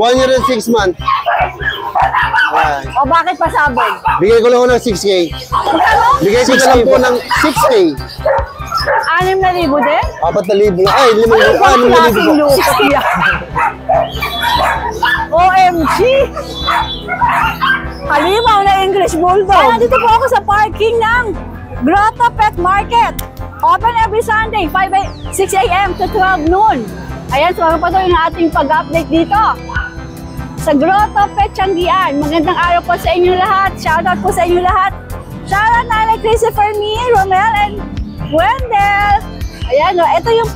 1 year and 6 months. Ayan. O bakit pasabog? Bigay ko lang ako ng 6K. Bigay ko na lang po ng 6K. 6,000 din? 4,000. Ay, 5,000. Ano bang klaseng lupa yan? OMG! Halimaw na English Bulldog. Ay, nandito po ako sa parking ng Grotto Pet Market. Open every Sunday, 6 a.m. to 12 noon. Ayan, so pa ito yung ating pag-update dito sa Grotto Pet Tianggian. Magandang araw po sa inyo lahat. Shoutout po sa inyo lahat. Shoutout na Christopher, me, Romel, and Wendell. Ayan, no, ito yung,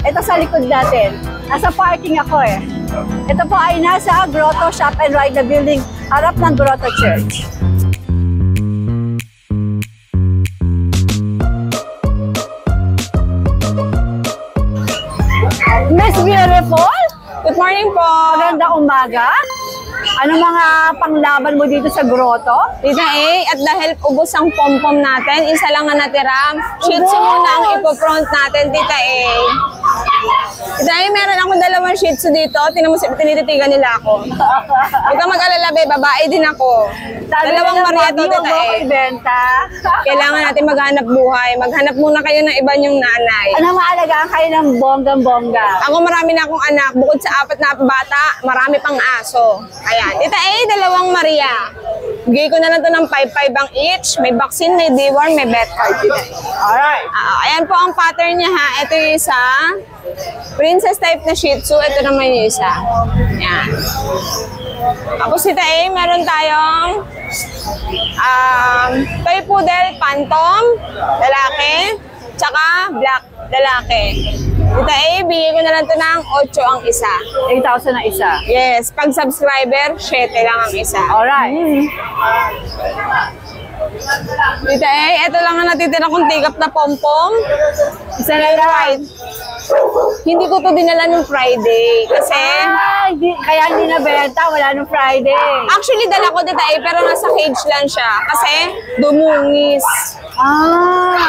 ito sa likod natin. Nasa parking ako eh. Ito po ay nasa Grotto Shop and Ride na building, harap ng Grotto Church. Miss Beautiful, good morning po. Magandang umaga. Ano mga panglaban mo dito sa grotto? Tita A, at dahil ubos ang pom-pom natin, isa lang ang natira. Shih Tzu muna ang ipo-front natin, Tita A. Tita A, meron akong 2 Shih Tzu dito. Tinititigan nila ako. Huwag kang mag-alala, babae din ako. 2 Maria to, Tita A. Kailangan natin maghanap buhay. Maghanap muna kayo ng iba niyong nanay. Ano maalagaan kayo ng bonggang-bongga? Ako marami na akong anak. Bukod sa 4 na bata, marami pang aso. Ayan. Tita A, 2 Maria. Bigay ko na lang to ng 5-5 ang each. May vaccine, may deworm, may vet card. Alright. Ayan po ang pattern niya ha. Ito yung isa. Princess type na Shih Tzu. Ito naman yung isa. Ayan. Tapos Tita A, meron tayong toy poodle, phantom, lalaki, tsaka black, lalaki. Tita A, bigay ko na lang ito ng 8 ang isa. 8,000 na isa. Yes, pag subscriber, 7 lang ang isa. Alright. Tita A, ito lang ang natitira kong tikap na pom-pom. Isa na lang. Hindi ko to dinala nung Friday kasi kaya hindi nabenta, wala nung Friday. actually dala ko Tita A, pero nasa cage lang siya kasi dumungis.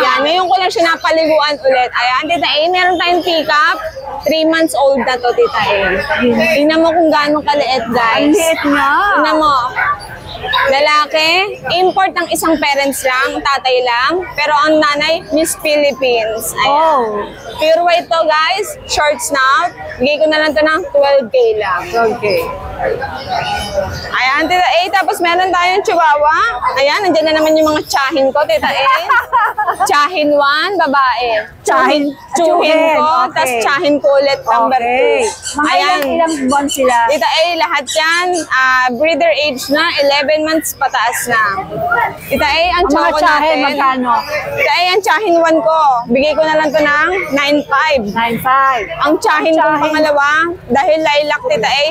Yan, ngayon ko lang siya napaliguan ulit. Ayan, Tita A, meron tayong teacup. 3 months old na to, Tita A. Tingnan mo kung gaano kaliit, guys. Ang liit nga. Tingnan mo. Lalaki, import ng isang parents lang, tatay lang. Pero ang nanay, Miss Philippines. Ayan. Pure white to, guys. Short snout. Bigay ko na lang to ng 12K lang. Okay. Ayan, Tita A. Tapos meron tayong chihuahua. Ayan, nandiyan na naman yung mga tsahin ko, Tita A. Tsahin 1, babae. Tsahin ko, okay. tapos tsahin ko ulit, number 2. Mga ilang buwan sila? Tita A, lahat yan, breeder age na, 11 months pataas na. Tita A, ang choco natin. Magkano? Tita A, ang tsahin 1 ko. Bigay ko na lang to ng 9.5. 9.5. Ang tsahin kong pangalawa, dahil lilac, Tita A,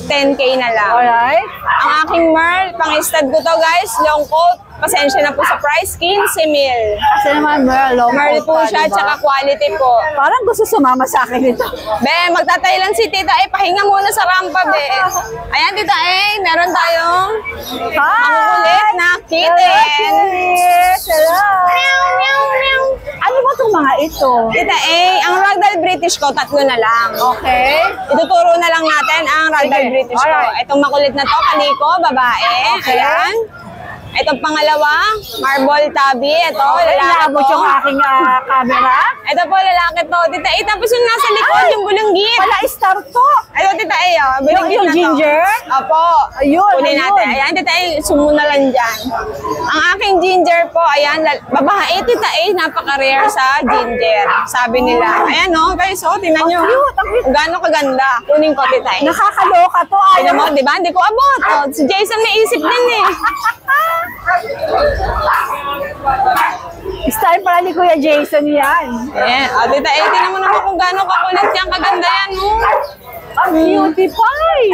10K na lang. Alright. Ang aking Merl, pang-stud ko to, guys, long coat. Pasensya na po sa price, 15,000. Kasi naman Merl, Merl po siya, diba? tsaka quality po. Parang gusto sumama sa akin ito. Be, magtatay lang si Tita A, pahinga muna sa rampa, be. Ayan, Tita A, meron tayong makukulit na kitten. Hello. Meow, meow, meow. Ano ba itong mga ito? Tita A, ang Ragdoll British ko, 3 na lang. Okay. Ituturo na lang natin ang Ragdoll British ko. Itong makulit na to, kaliko, babae. Okay. Ayan. Itong pangalawa, marble tabby. Ito, lalaki Inaabot to. yung aking camera. Ito po, lalaki to. Tita A, tapos yung nasa likod, yung bulanggit. Wala star to. Ayun, Tita A, oh. Bulanggit Yung na to. ginger? Opo. Ayun, Kunin natin. Ayan, Tita A, sumo na lang dyan. Ang aking ginger po, ayan, babae, Tita A, napaka-rare sa ginger. Sabi nila. Ayan, no, guys, oh, tingnan nyo. Cute, ang cute. Gano'ng kaganda. Kunin ko, Tita A. Nakakaloka to. Tingnan mo, di ba? Hindi ko abot. Oh, si Jason may isip din eh. Style pala ni Kuya Jason yan. Ayan, oh, Tita A, tingnan mo naman kung gano'ng kakulit yan. Kaganda yan, no? Ang beauty pie.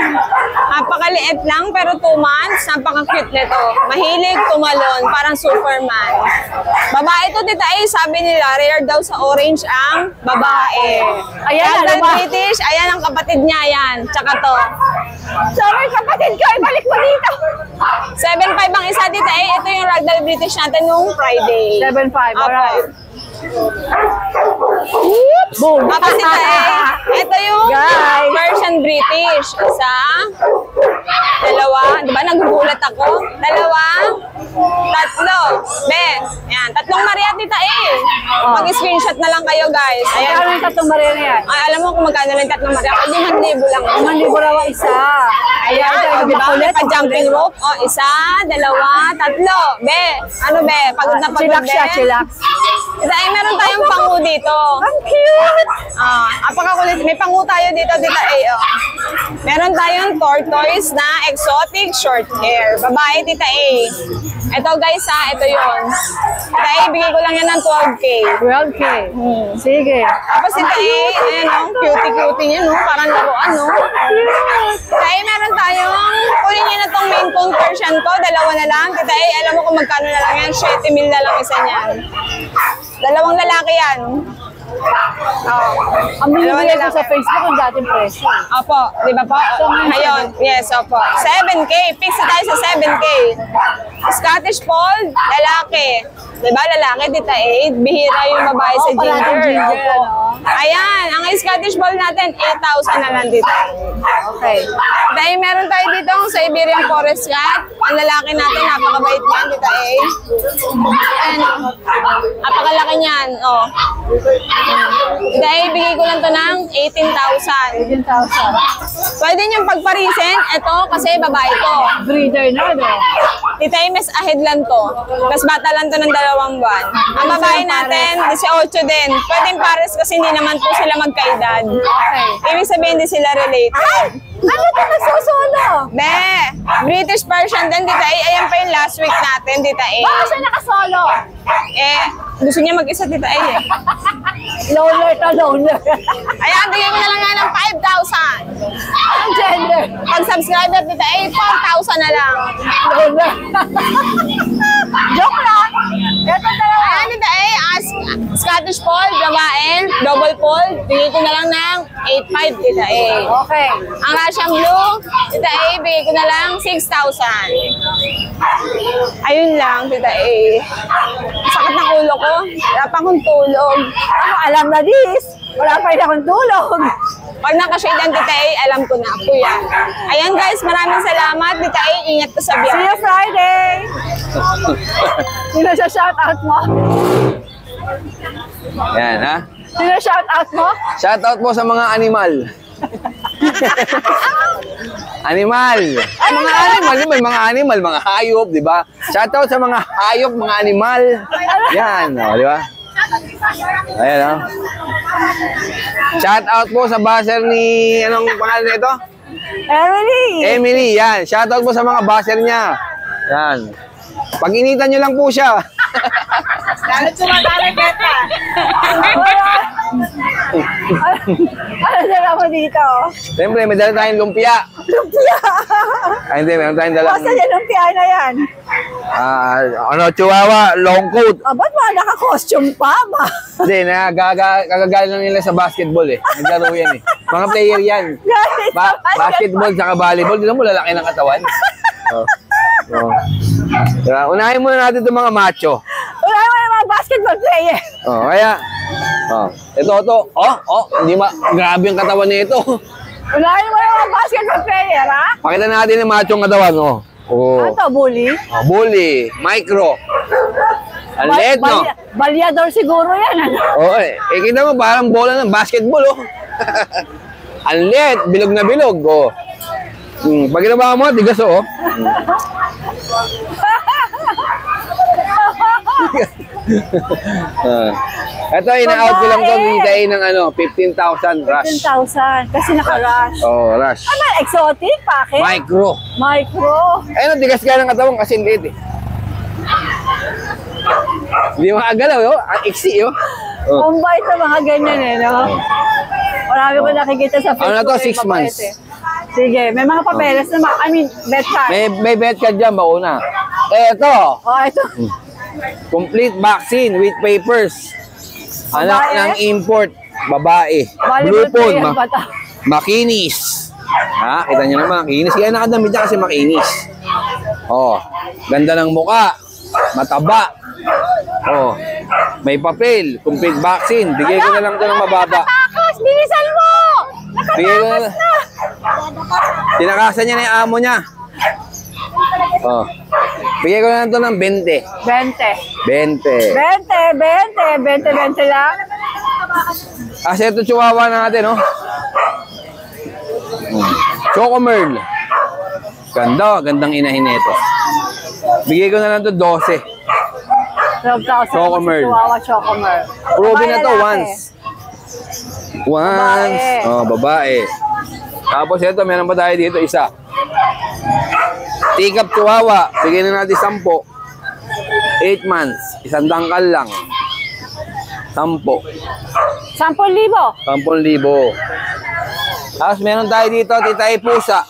Napakaliit lang, pero 2 months. Napaka-cute nito. Mahilig tumalon, parang Superman. Babae to, Tita A, sabi nila, rare daw sa orange ang babae. Ayan, Ragdoll ba? British, ayan ang kapatid niya, yan. Tsaka to. Sorry, kapatid ko, ibalik mo dito. 7.5 ang isa, Tita A. Ito yung Ragdoll British natin nung Friday. 7.5, Opo. alright. Boom! Tapos ito ito yung Guys. Persian British. Isa, dalawa, di ba nagugulat ako? Dalawa, tatlo. Be, yan, tatlong Maria Tita Mag-screenshot na lang kayo guys. Ayan. Kaya yung tatlong Maria na yan? Ay, alam mo kung magkano lang yung tatlong Maria? 5,000 lang. 5,000 raw ang isa. Ayan, di ba? May pa-jumping rope. O, isa, dalawa, tatlo. Be, ano be? Pagod na pagod Chillax siya, chillax. Meron tayong pangu dito. Ang cute! Apakakulit. May pangu tayo dito, Tita A. Oh. Meron tayong tortoise na exotic short hair. Babae, Tita A. Ito guys ito yun. Tita A, bigay ko lang yan ng 12K. 12K. Sige. Tapos Tita A, ayan o, cutie-cutie niya, no? Parang laruan, no? Tita A, meron tayong, kunin niyo na tong main coon Persian ko, dalawa na lang. Tita A, alam mo kung magkano na lang yan? 7 mil na lang isa niyan. Dalawang lalaki yan. Ang binibigay ko sa Facebook ang dating presyo. Opo, di ba po? Ngayon, yes, opo. 7K, fix na tayo sa 7K. Scottish Fold, lalaki. Di ba, lalaki, Tita A, bihira yung babae sa ginger. Opo. Ayan, ang Scottish Fold natin, 8,000 na lang dito. Okay. Dahil meron tayo dito ang Siberian Forest Cat. Ang lalaki natin, napakabait niyan, Tita A. And, napakalaki niyan, oh. Dahil bigay ko lang to ng 18,000. 18,000. Pwede niyong pagparisin. Ito kasi babae to. Breeder na, no? Tita Mes ahead lang to. Mas bata lang to ng 2 buwan. Ang babae natin, 18 din. Pwedeng pares kasi hindi naman po sila magkaedad. Okay. Ibig sabihin hindi sila related. Ano ito nagsusulo? Be, British Persian din, Tita A. Ayan pa yung last week natin, Tita A. Baka siya nakasolo. Gusto niya mag-isa, Tita A eh. Loner to loner. Ayan, bigyan ko na lang nga ng 5,000. Anong gender? Pag subscriber, Tita A, 4,000 na lang. Loner. Joke lang. Ito talaga. Ayan, Tita A, Scottish Fold, babae, double fold, bigay ko na lang ng 8,500, Tita A. Okay. Ang Russian Blue, Tita A, bigay ko na lang 6,000. Ayun lang, Tita A. Sakit ng ulo ko. Wala pa akong tulog. Ako alam na this. Wala pa rin akong tulog. Pag nakashade ang Tita A, alam ko na po yan. Ayan guys, maraming salamat. Tita A, ingat ka sa See biyahe. you Friday. Sino siya shout out mo? Yan, ha? Sino shout out mo? Shoutout po sa mga animal. Animal. Mga animal, di ba? Mga animal, mga hayop, di ba? Shoutout sa mga hayop, mga animal. Yan, di ba? Ayan, o. Shoutout po sa buzzer ni, anong pangalan nito? Emily. Emily, yan. Shoutout po sa mga buzzer niya. Yan. Pag-initan nyo lang po siya. Lalo tumatawag kita. Ano dala mo dito? Siyempre, may dala tayong lumpia. Lumpia. Ay, hindi, meron tayong dala. Basta yan lumpia na yan. Chihuahua, long coat. Ba't mga naka-costume pa, ma? Hindi, kagagaling lang nila sa basketball eh. Naglaro yan eh. Mga player yan. Galit sa Basketball saka volleyball. Di mo lalaki ng katawan. Diba? Unahin muna natin itong mga macho. Wala mo yung mga basketball player. Kaya, ito. Hindi grabe yung katawan nito. Unahin mo yung mga basketball player, ha? Pakita natin yung macho ang katawan, Ano to, bully? Bully, micro. Ang liit, no? Balyador siguro yan, ano? Kita mo, parang bola ng basketball, Ang liit, bilog na bilog, Pag ginawa mo, tigas, Ito, ina-out ko lang to, Tita A ng 15,000 rush. 15,000, kasi naka-rush. Rush. Ano, exotic, bakit? Micro. Micro. Ayun, tigas ka ng katawan kasi liit, Hindi makagalaw, Ang iksi, Ang bait na mga ganyan, no? Marami ko nakikita sa Facebook. Ano na to, 6 mabait, months? Sige, may mga papeles naman. I mean, bet card. May bet ka dyan, mauna. Ito, Ito. complete vaccine with papers. Anak Babae? ng import, babae. Blue Volleyball phone, player ba to? makinis. Kita nyo naman, makinis. Kaya nakadamit niya kasi makinis. Ganda ng muka, mataba. May papel, complete vaccine. Bigay ko na lang ito ng mababa. Nakatakas! Bilisan mo! Bigay ko na Nakatakas na! Tinakasan niya na yung amo niya. Oh. Bigay ko na lang ito ng 20. 20. 20. 20 lang. Kasi ito chihuahua natin, no? Chocomerl. Ganda, gandang inahin nito. Bigay ko na lang ito 12. 12,000. Chocomerl. Chocomerl. Proven na to Babae, once. Once. Babae. Oh, babae. Tapos ito, meron pa tayo dito isa. Teacup chihuahua. Bigyan na natin 10. 8 months. Isang dangkal lang. 10. 10,000. 10,000. Tapos meron tayo dito, titay pusa.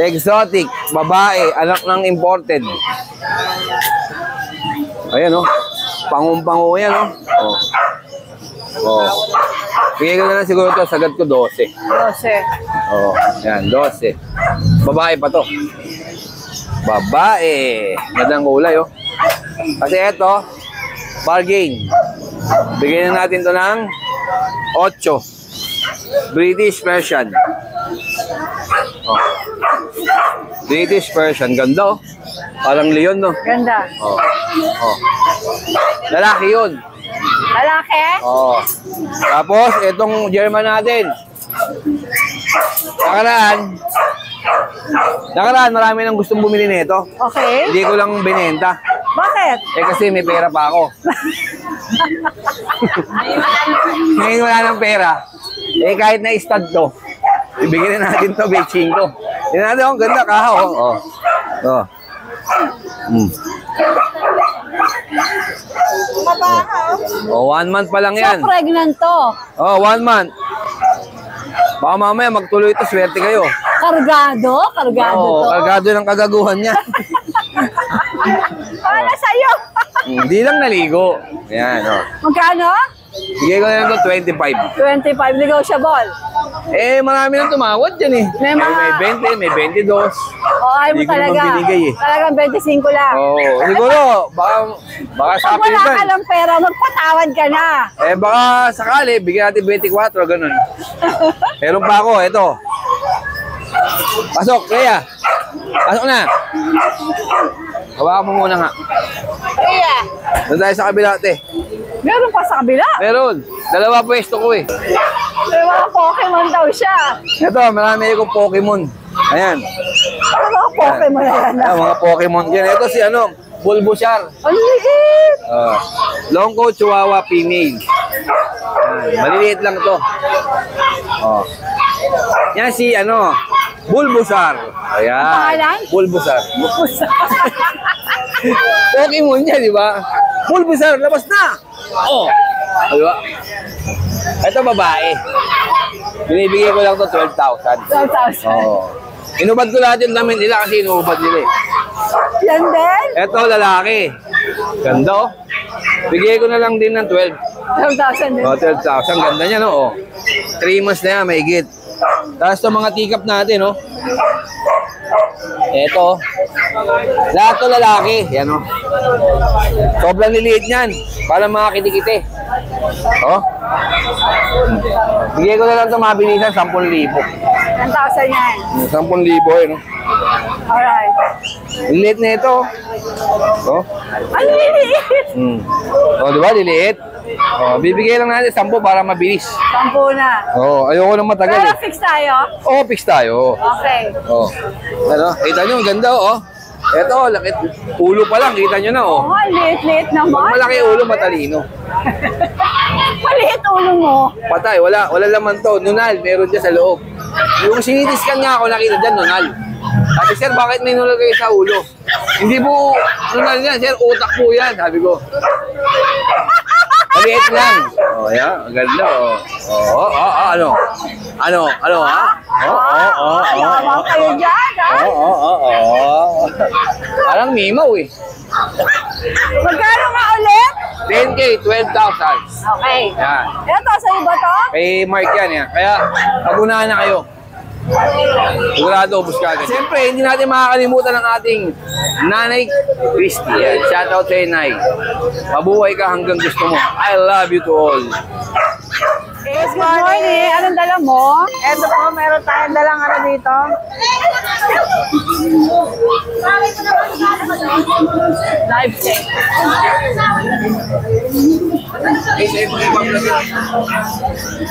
Exotic, babae, anak ng imported. Ayan, oh. Pangumpango yan, oh. Oh. Bigay ko na lang siguro ito, sagad ko 12. 12. Oh, yan, 12. Babae pa to. Babae. Gandang kulay, oh. Kasi ito, bargain. Bigyan na natin to ng 8. British Persian. Oh. British Persian. Ganda, oh. Parang leon, no? Ganda. Oh. Oh. Lalaki yun. Lalaki? Oh. Tapos, itong German natin. Nakaraan, marami nang gustong bumili nito. Okay. Hindi ko lang binenta. Bakit? Eh kasi may pera pa ako. Ngayon wala ng pera. Eh kahit na stud to, ibigyan na natin to, betching ko. Tignan natin, ang ganda, kahaw. Oh. Oh. Oh, 1 month pa lang yan. So, pregnant to. Oh, 1 month. Baka mamaya magtuloy ito, swerte kayo. Kargado? Kargado Oo, to. kargado ng kagaguhan niya. Para sa'yo. Hindi lang naligo. Ayan, oh. Magkano? Bigay ko na lang ito 25. 25 negotiable. Eh, marami nang tumawad dyan eh. May mga- May 20, may 22. O, ayaw mo Hindi ko naman talaga. binigay eh. Talagang 25 lang. Oo, siguro, baka sa Pag wala ka akin ng pera, magpatawad ka na. Eh, baka sakali, bigyan natin 24, ganun. Meron pa ako, ito. Pasok, Rhea. Pasok na. Hawakan mo muna nga. Iya. Doon tayo sa kabila, te. Meron pa sa kabila. Meron. 2 pwesto ko eh. May mga Pokemon daw siya. Ito, marami akong Pokemon. Ayan. Ano mga Pokemon na yan? Ayan, mga Pokemon. Yan, ito si Bulbasaur. Ang liit. Long coat Chihuahua female. Ayan, maliliit lang to. Oh. Yan si Bulbasaur. Ayan. Pangalan? Bulbasaur. Pokemon niya, di ba? Bulbasaur, labas na! Oh. Di ba? Ito babae. Binibigay ko lang to 12,000. 12,000. Oh. Inubad ko lahat yung damit nila kasi inubad nila eh. Yan din? Ito, lalaki. Ganda, oh. Bigay ko na lang din ng 12. 12,000 din. Oh, 12,000. Ganda niya, no? Oh. 3 months na yan, may higit. Tapos ito mga teacup natin, no? Ito. Lahat to lalaki. Yan, no? Sobrang liliit niyan. Para mga kitikite. Oh. Bigay ko na lang ito mabilisan, 10,000. 10,000 yan. 10,000 eh, no? Alright. Liliit na ito. Oh. Ang liit. Oh, di ba? Liliit. Oh, bibigay lang natin 10 para mabilis. 10 na. Oh, ayoko nang matagal Pero eh. fix tayo? Oh, fix tayo. Okay. Oh. Kita nyo, ang ganda oh. Ito, lakit. Ulo pa lang, kita nyo na oh. Oh, liit-liit naman. Pag malaki ulo, matalino. Maliit ulo mo. Patay, wala laman to. Nunal, meron dyan sa loob. Yung sinitiskan nga ako, nakita dyan, nunal. Sabi, sir, bakit may nunal kayo sa ulo? Hindi po nunal yan, sir, utak po yan. Sabi ko. Maliit lang. Oh, yeah, ang ganda oh. Ano, ha? Alaman kayo dyan, ha? Parang mimaw eh. Magkano nga ulit? 10K, 12,000. Okay. Yan. Ito, sa'yo ba to? Kay Mark yan. Kaya, pagunahan na kayo. Sigurado, ubus ka agad. Siyempre, hindi natin makakalimutan ang ating Nanay Christy. Yan. Shout out sa Nay. Mabuhay ka hanggang gusto mo. I love you to all. Yes, good morning. Anong dala mo? Eto po, meron tayong dalang ano dito. Live check.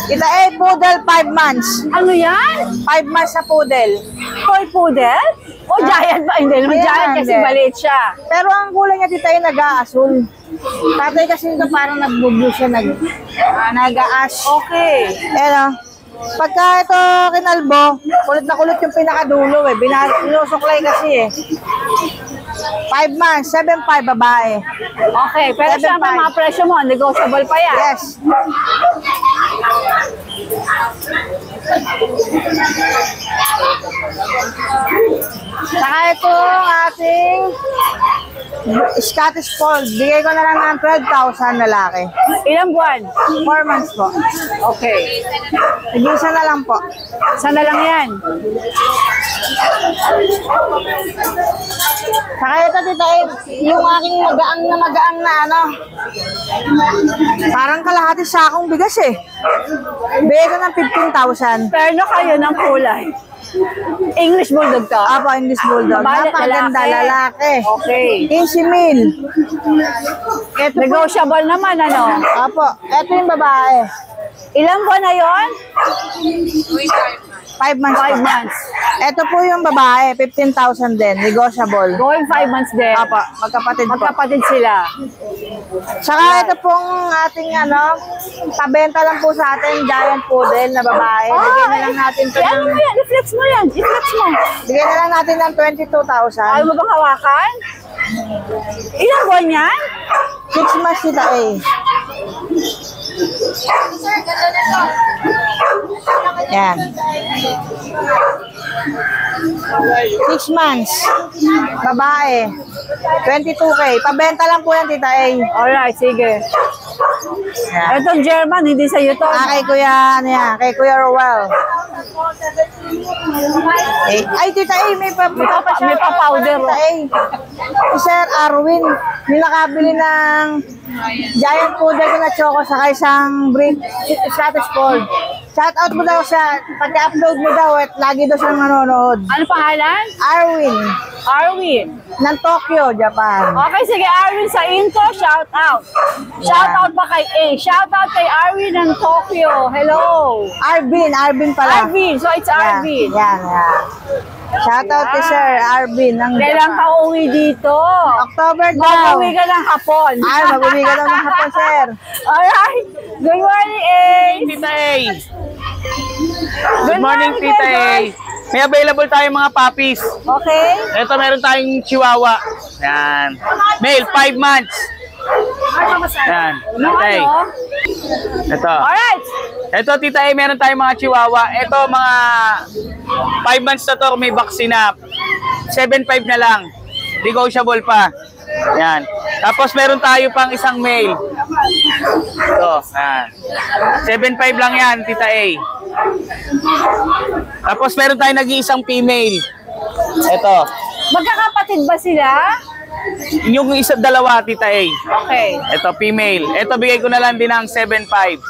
Kita poodle 5 months. Ano yan? 5 months na poodle. Toy poodle? O giant ba? Hindi naman Ayan, giant kasi hindi. maliit siya. Pero ang kulay niya dito ay nag-aasul. Tatay kasi ito parang nag-blue siya, nag-aas. Okay. Ayan o. Pagka ito kinalbo, kulit na kulit yung pinakadulo eh. Binusuklay kasi eh. 5 months, 7.5 babae. Okay, pero 7.5. siyempre mga presyo mo, negotiable pa yan. Yes. Saka ito ang ating Scottish Fold. Bigay ko na lang ng 12,000 lalaki. Ilang buwan? 4 months po. Okay. Nag-isa na lang po. Saan na lang yan? Saka ito, Tita Ed, yung aking magaang na ano, parang kalahati sakong bigas eh. Bigay ko ng 15,000. Perno kayo ng kulay. English Bulldog to? Apo, English Bulldog. Babae, Napaganda, lalaki. Okay. 15,000. Ito po, Negotiable naman, ano? apo, ito yung babae. Ilang buwan na yon? 5 months 5 po. months. Ito po yung babae, 15,000 din, negotiable. Going 5 months din. Apo, magkapatid po. Magkapatid sila. Saka ito pong ating ano, pabenta lang po sa atin, giant poodle na babae. Bigay na lang natin ito Ano ng, mo yan? I-flex mo yan. I-flex mo. bigay na lang natin ng 22,000. Ayaw mo bang hawakan? Ilang buwan yan? 6 months Tita A. Yan. 6 months. Babae. 22K. Pabenta lang po yan, Tita A. Alright, sige. Yan. Itong German, hindi sa'yo to. Kay Kuya, ano yan, kay Kuya Rowell. Ay, Tita A, may pa-powder, Tita A. Si Sir Arwin, nilakabili ng giant poodle ko na choco sa isang brick Scottish Fold. Shout out mo daw siya, pagka-upload mo daw at lagi daw siyang nanonood. Ano pangalan? Arwin, Arwin. ng Tokyo, Japan. Okay, sige, Arwin sa Into, shout out. Shout out pa kay A. Shout out kay Arwin ng Tokyo. Hello. Arvin pala. Arvin, so it's Arvin. Yan. Shout out kay Sir Arvin ng Kailan ka uwi dito? October daw. Mag-uwi ka ng hapon. Ay, mag-uwi ka daw ng hapon, Sir. Alright. Good morning, A. Tita A. Good Morning, Tita A. May available tayong mga puppies. Okay. Ito, meron tayong chihuahua. Yan. Male, 5 months. Yan. Ano, Okay. ano? Ito. Alright. Ito, Tita A, meron tayong mga chihuahua. Ito, mga 5 months na to, may vaccine na. 7.5 na lang. Negotiable pa. Yan. Tapos, meron tayo pang isang male. Ito. Yan. 7.5 lang yan, Tita A. Tapos, meron tayong nag-iisang female. Ito. Magkakapatid ba sila? Yung isa, dalawa, Tita A. Okay. Ito, female. Ito, bigay ko na lang din ng 7.5.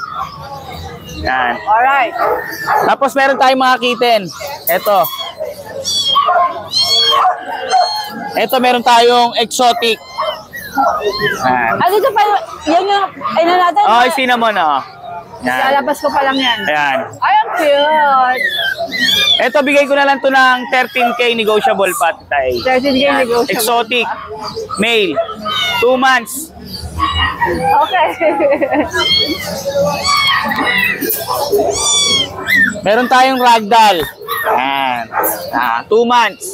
Yan. Alright. Tapos meron tayong mga kitten. Ito. Ito, meron tayong exotic. Yan. Ah, dito pa, yan yung, ano natin? Oh, cinnamon, oh. Yan. Lalabas ko pa lang yan. Ayan. Ay, ang cute. Ito, bigay ko na lang to ng 13K negotiable pa, Tita A. 13K negotiable. Exotic. Male. 2 months. Okay. Meron tayong ragdoll. Ayan. 2 months.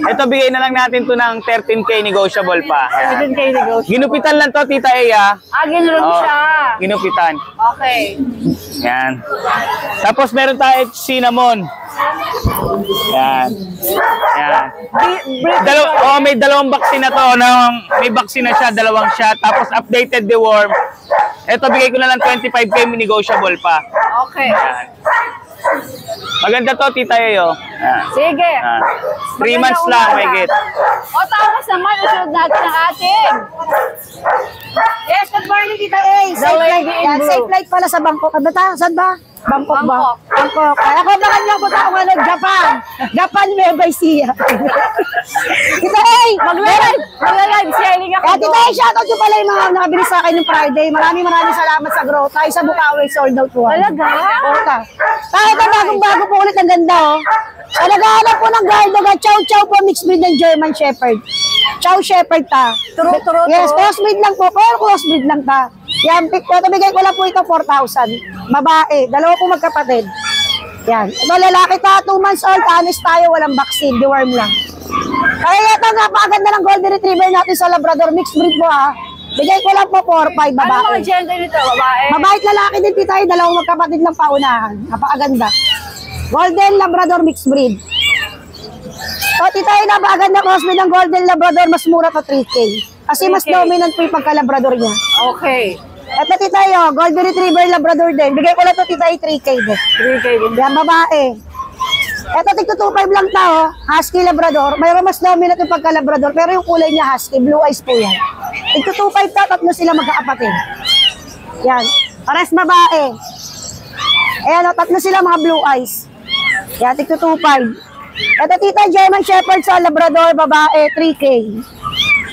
Ito, bigay na lang natin to ng 13K negotiable pa. Ayan. 13K negotiable. Ginupitan lang to, Tita A, ah. Ah, ginroom Oh, siya. ginupitan. Okay. Yan. Tapos meron tayo cinnamon. Yan. Yan. May dalawang vaccine na to. May vaccine na siya, dalawang shot. Tapos updated the worm. Ito, bigay ko na lang 25K negotiable pa. Okay. Yan. Maganda to, Tita Yayo. Yan. Sige. 3 months lang, may get. O tapos naman, usunod natin ang ating. Yes, good morning, Tita A. Safe flight. lady in Yan, blue. safe flight pala sa Bangkok. Ano ba? Saan ba? Bangkok ba? Bangkok. Ay, ako ba kanya punta ako ano, Japan. Japan, Nueva Ecija. Tita A, Magla-live selling ako. Tita A, shoutout nyo pala yung mga nakabili sa akin ng Friday. Maraming salamat sa Growth. Ay, sa Bukawi, sold out po. Talaga? Ota. Kahit ang bagong-bago po ulit, ang ganda, oh. Sa naghahanap po ng guard dog, chow chow po, mixed breed ng German Shepherd. Chow Shepherd ta. True. Yes, crossbreed lang po, pero crossbreed lang ta. Yan, bigay ko lang po ito 4,000. Babae, dalawa po magkapatid. Yan. Ito lalaki ta, 2 months old, honest tayo, walang vaccine, deworm lang. Kaya ito, napakaganda ng Golden Retriever natin sa Labrador, mixed breed po ha. Bigay ko lang po 4,500 babae. Ano mga gender nito, babae? Babae at lalaki din tayo, dalawang magkapatid ng paunahan. Napakaganda. Golden Labrador mixed breed. O tita, napakaganda crossbreed ng Golden Labrador, mas mura to 3K. Kasi mas 3K. dominant po yung pagka-Labrador niya. Okay. Ito tita, Golden Retriever Labrador din. Bigay ko lang to tita, 3K din. 3K din. Yan, babae. Ito, tigto 2.5 lang tao, Husky Labrador. Mayroon mas dominant yung pagka-Labrador, pero yung kulay niya Husky, blue eyes po yan. Tigto 2.5 ta, tatlo sila magkakapatid. Yan, pares babae. Ayan, tatlo sila mga blue eyes. Yan, tigto 2.5. Ito tita, German Shepherd sa Labrador, babae, 3K.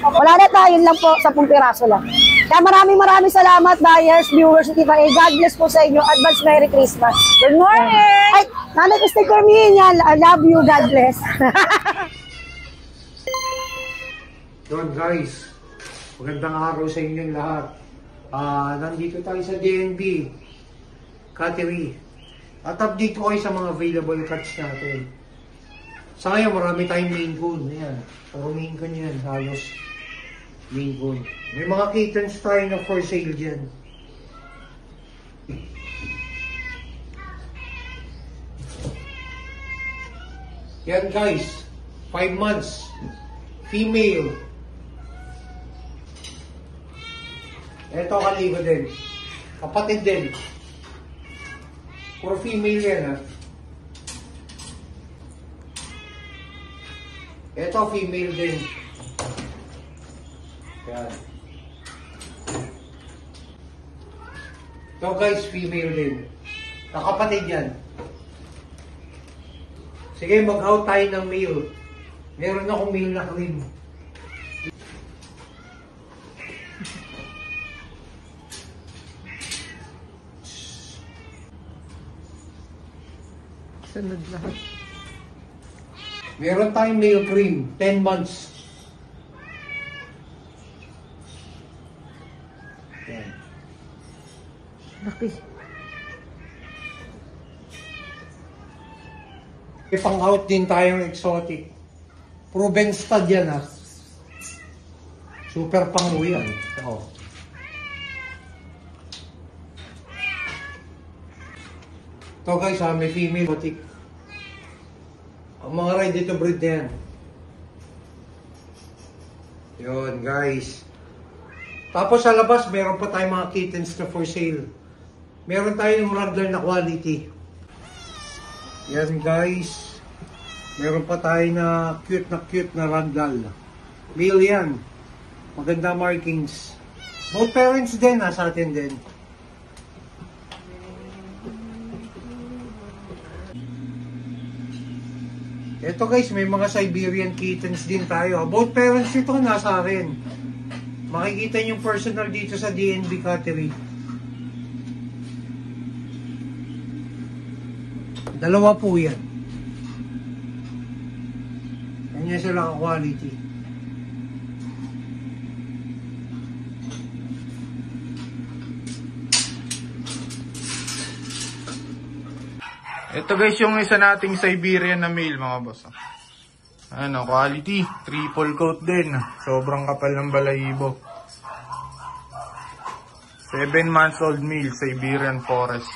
Wala na tayo, yun lang po, 10 piraso lang. Kaya maraming salamat, buyers, viewers, tita A. God bless po sa inyo. Advance Merry Christmas. Good morning! Ay, nanay ko sticker mo yun yan. I love you, God bless. Yun guys, magandang araw sa inyong lahat. Nandito tayo sa DNB Cattery. At update ko kayo sa mga available cats natin. Sa ngayon, marami tayong Maine Coon. Ayan, puro Maine Coon yan, halos Maine Coon. May mga kittens tayo na for sale dyan. Yan guys, 5 months, female. Ito kaligo din. Kapatid din. Puro female yan ha. Ito female din. Yan. Ito guys, female din. Kakapatid yan. Sige, mag-out tayo ng male. Meron akong male na cream. Sunod lahat. Meron tayong male cream, 10 months. Yan. Laki. May pang-out din tayong exotic. Proven stud yan ha. Super pang yan. Oh. Ito guys ha, may female exotic. Ang mga ready to breed na yan. Yun guys. Tapos sa labas, meron pa tayong mga kittens na for sale. Meron tayong ragdoll na quality. Yan guys. Meron pa tayo na cute na ragdoll. Male yan. Maganda markings. Both parents din sa atin din. Ito guys, may mga Siberian kittens din tayo. Both parents ito nasa akin. Makikita niyo personal dito sa DNB Cattery. Dalawa po yan. Kanya sila ka-quality. Ito guys yung isa nating Siberian na male mga boss. Ano, quality, triple coat din. Sobrang kapal ng balahibo. 7 months old male, Siberian Forest.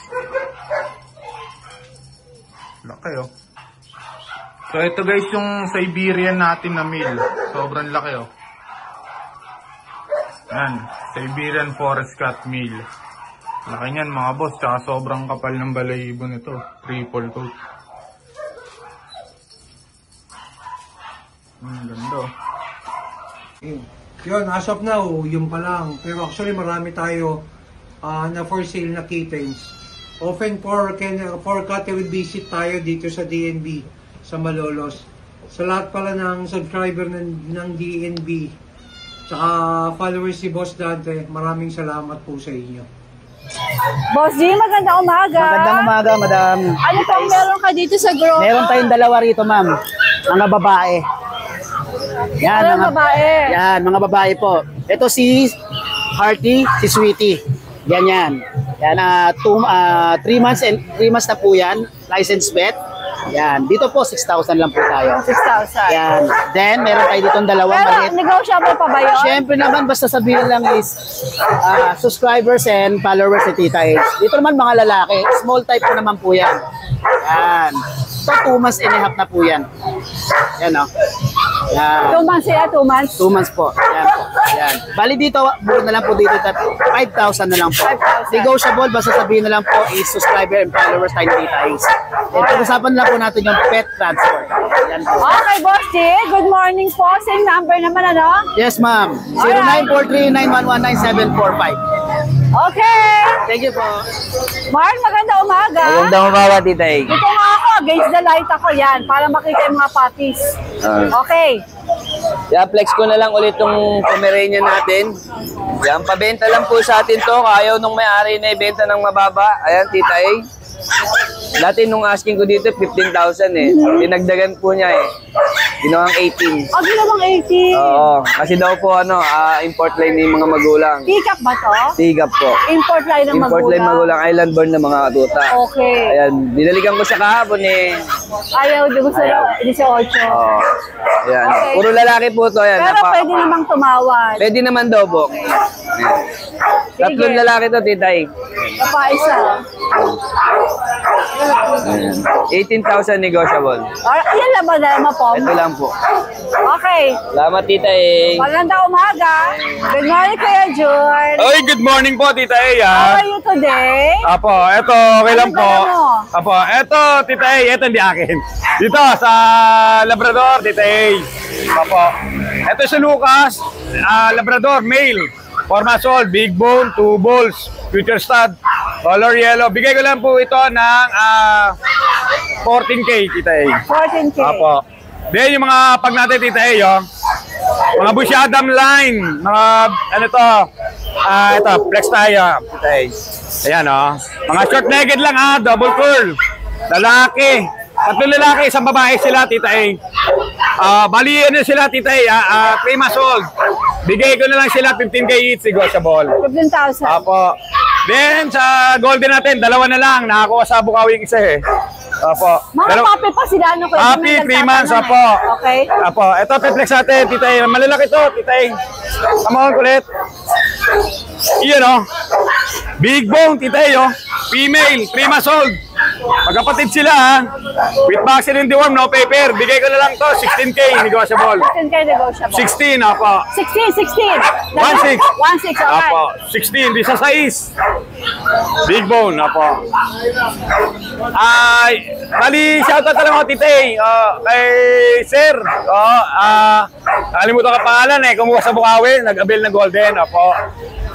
Laki oh. So ito guys yung Siberian natin na male. Sobrang laki oh. Yan, Siberian Forest Cat male. Laki niyan mga boss, tsaka sobrang kapal ng balahibo nito. Triple coat. Ganda. Yun, as of now, yun pa lang. Pero actually, marami tayo na for sale na kittens. Open for cattle visit tayo dito sa DNB, sa Malolos. Sa lahat pala ng subscriber ng DNB, tsaka followers si Boss Dante, maraming salamat po sa inyo. Boss G, magandang umaga. Magandang umaga, madam. Ano pong meron ka dito sa grotto? Meron tayong dalawa rito, ma'am. Mga babae. Yan, Ano babae? Yan, mga babae po. Ito si Hearty, si Sweetie. Ganyan. Yan, 3 months na po yan. Licensed vet. Yan. Dito po, 6,000 lang po tayo. 6,000. Yan. Then, meron tayo ditong dalawang Pero maliit. negotiable pa ba yun? Siyempre naman, basta sabihin lang is subscribers and followers ni Tita H. Dito naman mga lalaki. Small type po naman po yan. Yan. So, 2 months and a half na po yan. Yan, o. Yan. 2 months sila, 2 months. 2 months po. Yan po. Yan. Bali dito, buo na lang po dito. 5,000 na lang po. 5,000. Negotiable, basta sabihin na lang po is subscriber and followers tayo ni Tita Ace. And pag-usapan na po natin yung pet transport. Yan po. Okay, Boss G. Good morning po. Same number naman, ano? Yes, ma'am. 0943-911-9745. Okay. Thank you po. Mark, magandang umaga. Magandang umaga, Tita A. Dito nga ako, against the light ako yan, para makita yung mga puppies. Okay. Yan, flex ko na lang ulit yung Pomeranian natin. Yan, pabenta lang po sa atin to. Ayaw nung may-ari na ibenta ng mababa. Ayan, Tita A. Dati nung asking ko dito, 15,000 eh. Dinagdagan po niya eh. Ginawang 18. Oh, ginawang 18. Oo, kasi daw po import line ng mga magulang. Pick-up ba to? Tigap po. Import line ng Import line magulang, island born na mga tuta. Okay. Ayan, dinalikan ko siya kahapon eh. Ayaw, gusto Ayaw. 18. Oo. Ayan, Okay. puro lalaki po to. Ayan, Pero pwede namang tumawad. Pwede naman daw po. Ayan. Tatlong lalaki to, Tita A. Papaisa. Ayan. 18,000 negotiable. Ayan lang ba dahil po? Ito lang po. Okay. Salamat, Tita A. Magandang umaga. Good morning, Kuya Jun. Oy, good morning po, Tita A. How are you today? Apo, eto, okay lang Ano po. dala mo? Apo, eto, Tita A, eto hindi akin. Dito, sa Labrador, Tita A. Apo. Eto si Lucas, Labrador, male. 4 months old, big bone, 2 balls, future stud, color yellow. Bigay ko lang po ito ng 14K, Tita A. 14K. Apo. Then yung mga pag natin, Tita A, yung mga Bush Adam line, mga ano to, ito, flex tayo, Tita A. Ayan, oh. Mga short legged lang, double curl. Lalaki. 3 lalaki, 1 babae sila, Tita A. Bali, ano sila, Tita A, 3 months old. Bigay ko na lang sila 15K each, negotiable. 15,000. Apo. Then, sa golden natin, 2 na lang. Nakakuha sa Bukawi isa eh. Apo. Mga puppy pa sila, ano ko? Puppy, 3 months, apo. Okay. Apo, ito, peplex natin, Tita A. Malalaki to, Tita A. Come on, kulit. Iyan, oh. Big bone, Tita A, oh. Female, 3 months old. Magkapatid sila, ha. With vaccine and deworm, no paper. Bigay ko na lang to, 16K, negotiable. 15K negotiable. 16, apo. 16. 1.6. 1.6, okay. Apo, 16, di sa size. Big bone, apo. Ay, bali, shoutout na lang ako, Tita A. Kay Sir. Kalimutan ka pangalan eh. Kumuha sa Bukawi, nag-abil ng golden, apo.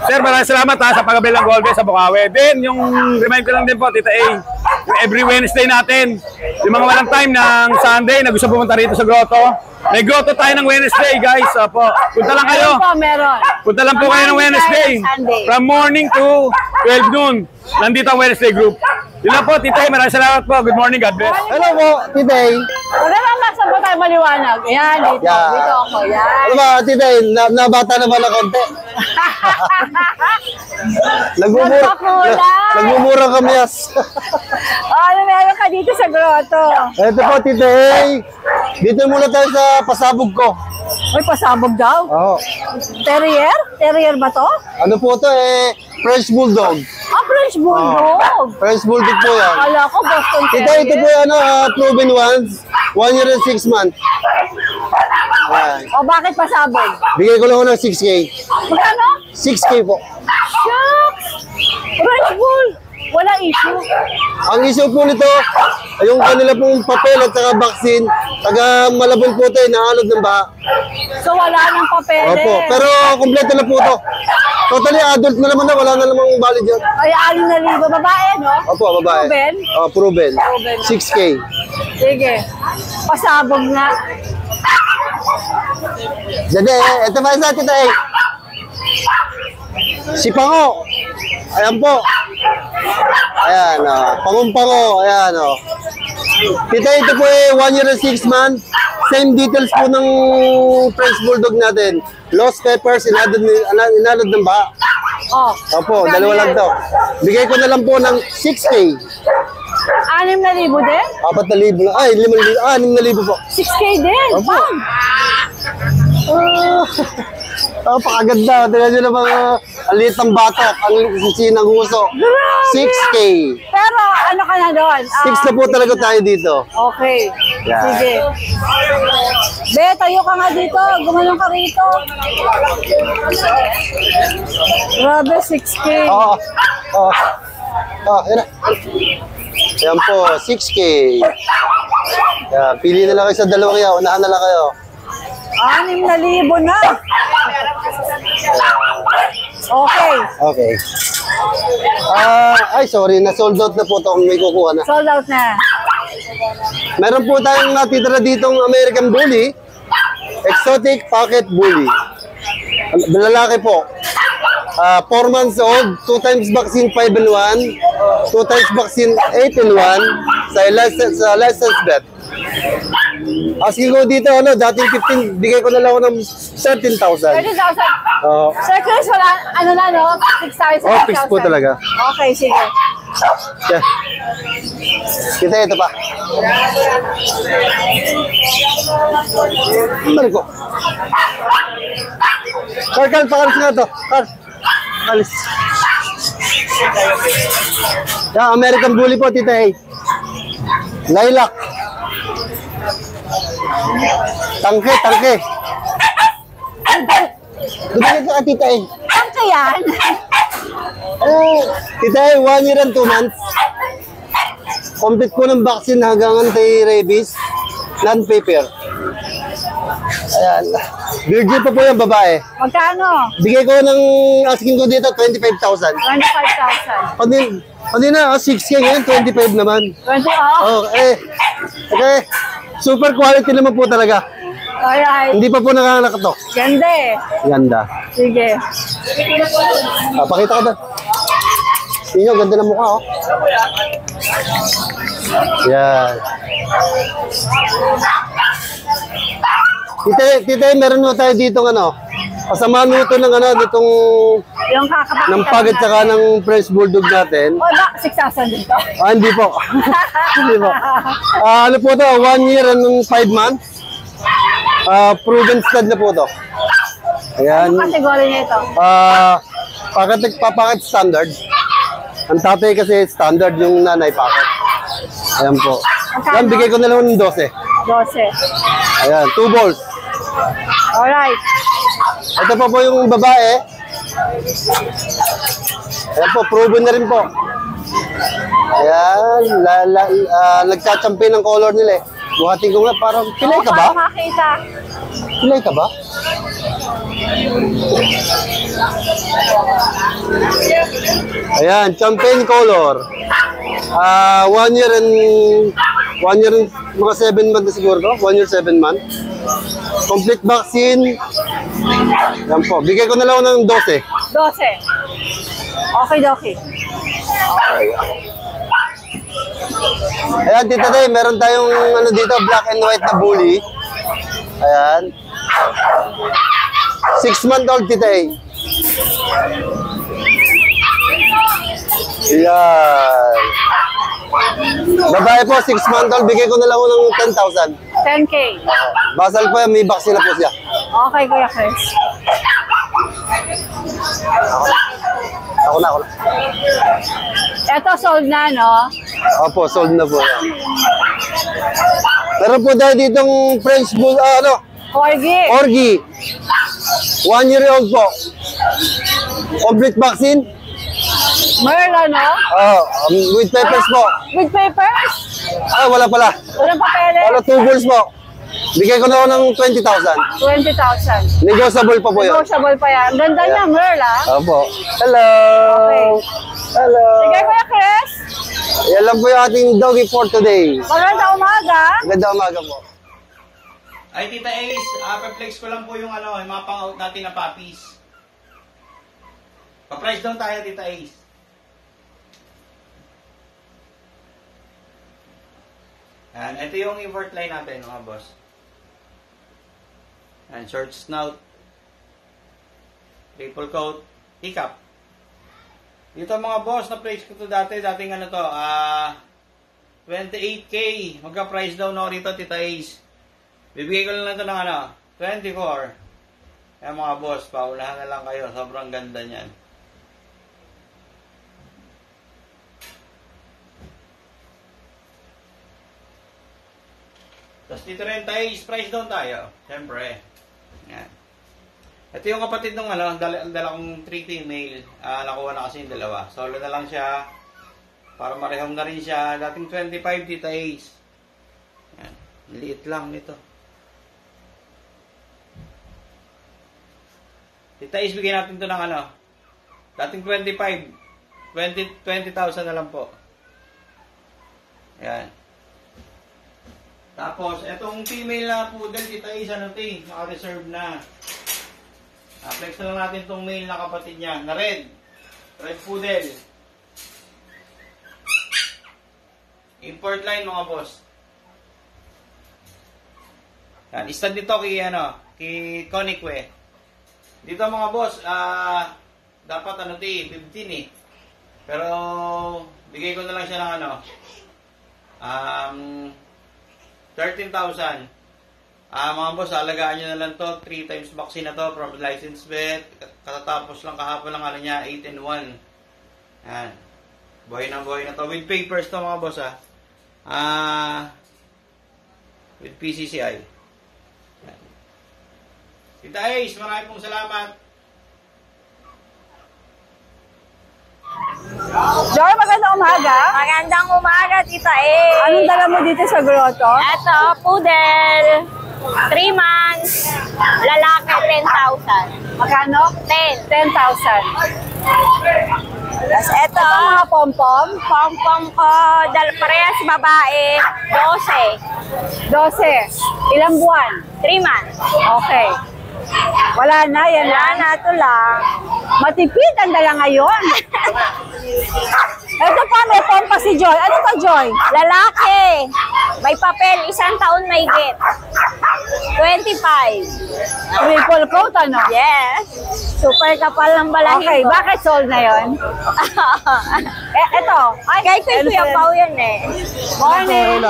Sir, maraming salamat sa pag-abil ng golden sa Bukawi. Then, yung remind ko lang din po, Tita A, yung every Wednesday natin, yung mga walang time ng Sunday na gusto pumunta rito sa grotto, may grotto tayo ng Wednesday, guys. Apo. Punta lang kayo. Meron. Punta lang po kayo ng Wednesday. From morning to 12 noon. Nandito ang Wednesday group. Yun lang po, Tita A. Maraming salamat po. Good morning. God bless. Hello po, Tita A. Magandang nasa ba tayo maliwanag? Yan, dito. Yeah. Dito ako, yan. Ano ba, Tita A? Nabata naman na konti. Nagmumura kami as. Ano meron ka dito sa grotto? Ito po, Tita A. Dito muna tayo sa pasabog ko. May pasabog daw? Oo. Terrier? Terrier ba to? Ano po to French Bulldog. French Bulldog. French Bulldog po yan. Akala ko Boston Ito po yung proven ones. 1 year and 6 months. Ayan. O bakit pasabog? Bigay ko lang ng 6K. Magkano? 6K po. Shucks! French Bull! Wala issue. Ang issue po nito, Yung kanila pong papel at saka vaccine, taga Malabon po tayo, nahalog ng baha. So wala nang papeles. Opo, pero kompleto na po to. Totally adult na naman na, wala na namang valid yan. Ay, 6,000. Babae, no? Opo, babae. Proven? Proven. Proven. 6K. Sige. Pasabog nga. Dede, ito pa isa, tita eh. Si Pango. Ayan po. Ayan, Pangong-pango. Ayan, Tita, ito po 1 year and 6 months. Same details po ng French Bulldog natin. Lost peppers, inalod ng baha. Oh. Opo, dalawa lang to. Bigay ko na lang po ng 6K. 6,000 din? 4,000 lang. Ay, 5,000. 6,000 po. 6K din? Opo. Bang! Napakaganda. Tingnan nyo naman, ang liit ng batok, ang liit ng huso. 6K. Pero ano ka na doon? 6 na po talaga tayo dito. Okay. Yeah. Sige. Be, tayo ka nga dito. Gumanong ka rito. Grabe, 6K. Oo. Yan na. Yan po, 6K. Yeah, pili na lang kayo sa dalawa kaya. Unahan na lang kayo. 6,000 na. Okay. Okay. Ay, sorry. Na-sold out na po ito kung may kukuha na. Sold out na. Meron po tayong natitira ditong American Bully. Exotic Pocket Bully. Lalaki po. 4 months old, 2 times vaccine 5 in 1, 2 times vaccine 8 in 1 sa license vet. Asking ko dito, dating 15, bigay ko na lang ako ng 13,000. 30,000. Sir Chris, wala, no? 6,000. Fix po talaga. Okay, sige. Yeah. Kita ito pa. Balik ko. Carl, pakalis nga ito. Carl, pakalis. Yeah, American Bully po, tita eh. Lilac. Tangke. Bigyan ka tita eh. Saan ka yan? Tita eh, 1 year and 2 months. Complete po ng vaccine hanggang anti-rabies. Non-paper. Ayan. Virgin pa po yung babae. Magkano? Bigay ko ng asking ko dito, 25,000. 25,000. Hindi na, 6K ngayon, 25 naman. 20, Okay. Super quality naman po talaga. Alright. Hindi pa po nakakato. Ganda eh. Ganda. Sige. Pakita ka doon. Tingnan, ganda ng mukha, Yan. Tita, meron mo tayo dito kasama nuto ng ditong Yung kakapakita ng pag at saka ng French Bulldog natin. Wala, 6,000 dito. Hindi po. Hindi po. Ano po to? 1 year and 5 months. Proven stud na po to. Ayan. Anong kategory niya ito? Packet standard. Ang tatay kasi standard, yung nanay packet. Ayan po. Yan, bigay ko na lang ng 12. 12. Ayan, 2 balls. Alright. Ito pa po yung babae. Ayan po, proven na rin po. Ayan, nagchatsampi ng color nila eh. Buhatin ko nga, parang, pilay ka ba? Para makita. Pilay ka ba? Ayan, champagne color. 1 year and mga 7 months na siguro to. 1 year, 7 months. Complete vaccine. Yan po. Bigay ko na lang ng 12. 12. Okay. Ayan, Tita Day, meron tayong dito, black and white na bully. Ayan. 6-month-old, Tita Day. Ayan. Babae po, 6-month-old, bigay ko na lang ng 10,000. 10K. Basal po yan, may vaccine na po siya. Okay, Kuya Chris. Ako na. Ito, sold na, no? Opo, sold na po. Meron po tayo ditong French Bull, Corgi. 1 year old po. Complete vaccine. Merl, no? With peppers po. With papers? Ah, wala pala. Walang papeles? Wala, 2 bulls po. Bigay ko na ako ng 20,000. 20,000. Negotiable pa po yun. Negotiable pa yan. Ang ganda niya, Merl, ah. Opo. Hello. Okay. Hello. Sige, Kuya Chris. Yan lang po yung ating doggy for today. Magandang umaga. Magandang umaga po. Ay, Tita Ace, pa-flex ko lang po yung yung mga pang-out natin na puppies. Pa-price down tayo, Tita Ace. Yan, ito yung import line natin, mga boss. Yan, short snout. Triple coat. Hiccup. Dito mga boss, na-price ko to dati. Dating 28K. Magka-price down ako rito, Tita Ace. Bibigay ko lang ito ng 24. Kaya mga boss, paulahan na lang kayo. Sobrang ganda niyan. Tapos dito rin tayo, price down tayo. Siyempre. Yan. Ito yung kapatid ng dala kong 3 female. Nakuha na kasi yung dalawa. Solo na lang siya. Para marehong na rin siya. Dating 25 Tita Ace. Yan. Liit lang nito. Tita Ace, bigyan natin ito ng dating 25. 20,000 na lang po. Yan. Tapos, etong female na poodle, Tita Ace, naka-reserve na. Flex na lang natin itong male na kapatid niya, na red. Red poodle. Import line, mga boss. Yan, istad nito kay Konikwe. Dito mga boss, dapat 15 eh. Pero, bigay ko na lang siya ng 13,000. Mga boss, alagaan nyo na lang to. 3 times vaccine na to from licensed vet. Katatapos lang kahapon lang niya, 8-1. Yan. Buhay na to. With papers to mga boss with PCCI. Yan. Tita Ace, maraming pong salamat. Joy, magandang umaga. Magandang umaga, Tita Ace. Anong dala mo dito sa grotto? Ito, poodle. 3 months. Lalaki, 10,000. Magkano? 10. 10,000. Tapos ito, Mga pom-pom? pom-pom ko, parehas babae, 12. Ilang buwan? 3 months. Okay. Wala na, yan Wala lang. na, ito lang. Matipid ang dala ngayon. Ito pa, may pompa si Joy. Ano to, Joy? Lalaki. May papel, 1 taon may get. 25. Triple coat, ano? Yes. Super kapal ng balahibo. Okay, bakit sold na yon? Ito. Ay, kay Kuya Pao yan eh. Morning.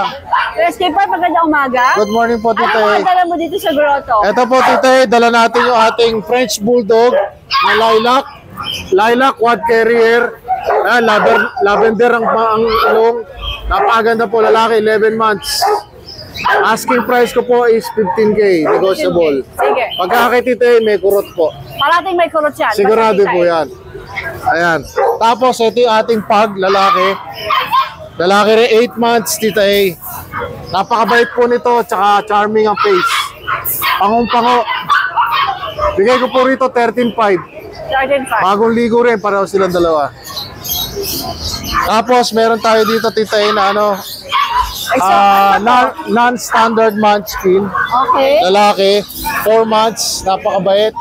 Skipper, magandang umaga. Good morning po, Tita Ano E. ang dala mo dito sa grotto? Ito po, Tita E, dala natin yung ating French Bulldog na lilac. Lilac quad carrier. Lavender ang ilong. Napakaganda po, lalaki, 11 months. Asking price ko po is 15K, negotiable. Sige. Pagka kay Tita E, may kurot po. Parating may kurot yan. Sigurado Basta po kita, yan. Ayan. Tapos, ito yung ating pug, lalaki. Lalaki rin, 8 months, Tita E. Napakabait po nito, tsaka charming ang face. Pangong-pango. Bigay ko po rito 13.5. 13.5. Bagong ligo rin, pareho silang dalawa. Tapos, meron tayo dito, Tita E, na non-standard munchkin. Okay. Lalaki, 4 months, napakabait.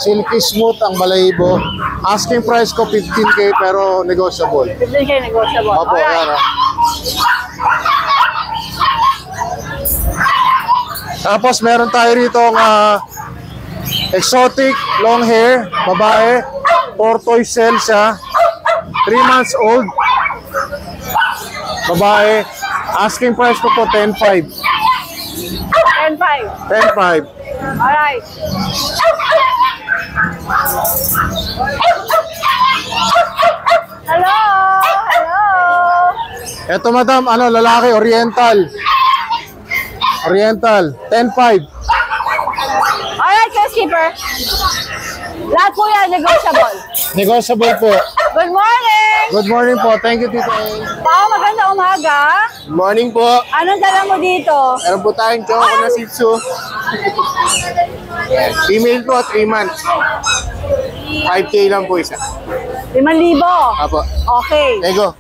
Silky smooth ang balahibo. Asking price ko 15K pero negotiable. 15K negotiable. Opo, yan o. Tapos meron tayo rito exotic long hair, babae, tortoise shell siya, 3 months old, babae. Asking price ko po 10.5. 10.5. 10.5. Alright. Hello! Hello! Eto madam, lalaki, oriental. Oriental, 10.5. Alright, Keeper. Lahat po yan negotiable. Negotiable po. Good morning! Good morning po. Thank you, Tita A. Pao, maganda umaga. Good morning po. Anong dala mo dito? Meron po tayong choco na Shih Tzu. Female po, 3 months. 5K lang po isa. 5,000. Apo. Okay. Ego.